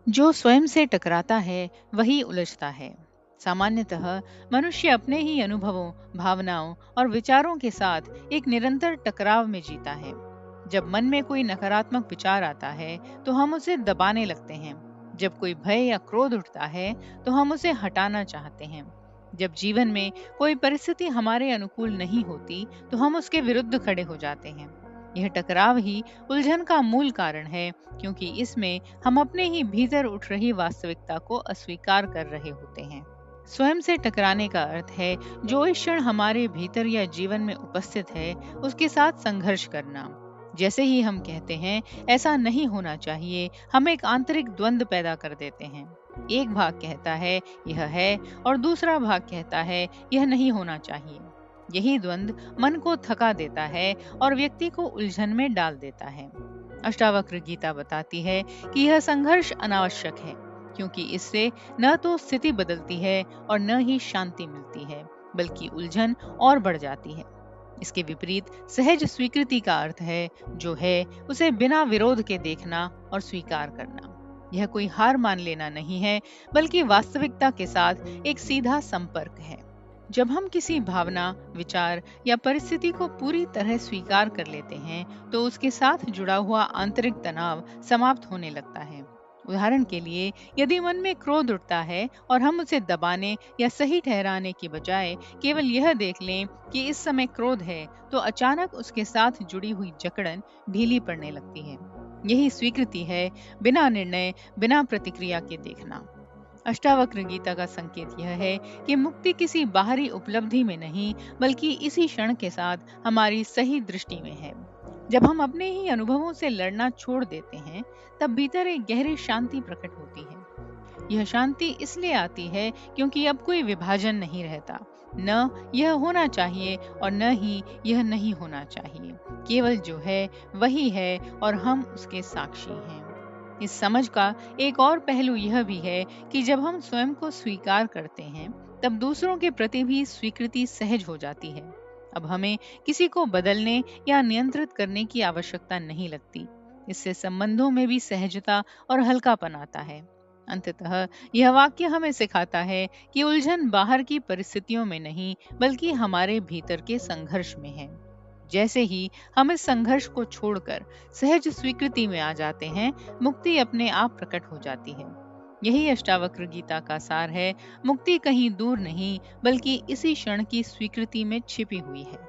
जो स्वयं से टकराता है वही उलझता है। सामान्यतः मनुष्य अपने ही अनुभवों, भावनाओं और विचारों के साथ एक निरंतर टकराव में जीता है। जब मन में कोई नकारात्मक विचार आता है तो हम उसे दबाने लगते हैं। जब कोई भय या क्रोध उठता है तो हम उसे हटाना चाहते हैं। जब जीवन में कोई परिस्थिति हमारे अनुकूल नहीं होती तो हम उसके विरुद्ध खड़े हो जाते हैं। यह टकराव ही उलझन का मूल कारण है, क्योंकि इसमें हम अपने ही भीतर उठ रही वास्तविकता को अस्वीकार कर रहे होते हैं। स्वयं से टकराने का अर्थ है जो इस क्षण हमारे भीतर या जीवन में उपस्थित है उसके साथ संघर्ष करना। जैसे ही हम कहते हैं ऐसा नहीं होना चाहिए, हम एक आंतरिक द्वंद्व पैदा कर देते हैं। एक भाग कहता है यह है और दूसरा भाग कहता है यह नहीं होना चाहिए। यही द्वंद्व मन को थका देता है और व्यक्ति को उलझन में डाल देता है। अष्टावक्र गीता बताती है कि यह संघर्ष अनावश्यक है, क्योंकि इससे न तो स्थिति बदलती है और न ही शांति मिलती है, बल्कि उलझन और बढ़ जाती है। इसके विपरीत सहज स्वीकृति का अर्थ है जो है उसे बिना विरोध के देखना और स्वीकार करना। यह कोई हार मान लेना नहीं है, बल्कि वास्तविकता के साथ एक सीधा संपर्क है। जब हम किसी भावना, विचार या परिस्थिति को पूरी तरह स्वीकार कर लेते हैं तो उसके साथ जुड़ा हुआ आंतरिक तनाव समाप्त होने लगता है। उदाहरण के लिए, यदि मन में क्रोध उठता है और हम उसे दबाने या सही ठहराने की बजाय केवल यह देख लें कि इस समय क्रोध है, तो अचानक उसके साथ जुड़ी हुई जकड़न ढीली पड़ने लगती है। यही स्वीकृति है, बिना निर्णय, बिना प्रतिक्रिया के देखना। अष्टावक्र गीता का संकेत यह है कि मुक्ति किसी बाहरी उपलब्धि में नहीं, बल्कि इसी क्षण के साथ हमारी सही दृष्टि में है। जब हम अपने ही अनुभवों से लड़ना छोड़ देते हैं, तब भीतर एक गहरी शांति प्रकट होती है। यह शांति इसलिए आती है क्योंकि अब कोई विभाजन नहीं रहता। न यह होना चाहिए और न ही यह नहीं होना चाहिए। केवल जो है वही है और हम उसके साक्षी हैं। इस समझ का एक और पहलू यह भी है कि जब हम स्वयं को स्वीकार करते हैं, तब दूसरों के प्रति भी स्वीकृति सहज हो जाती है। अब हमें किसी को बदलने या नियंत्रित करने की आवश्यकता नहीं लगती। इससे संबंधों में भी सहजता और हल्कापन आता है। अंततः यह वाक्य हमें सिखाता है कि उलझन बाहर की परिस्थितियों में नहीं, बल्कि हमारे भीतर के संघर्ष में है। जैसे ही हम इस संघर्ष को छोड़कर सहज स्वीकृति में आ जाते हैं, मुक्ति अपने आप प्रकट हो जाती है। यही अष्टावक्र गीता का सार है। मुक्ति कहीं दूर नहीं, बल्कि इसी क्षण की स्वीकृति में छिपी हुई है।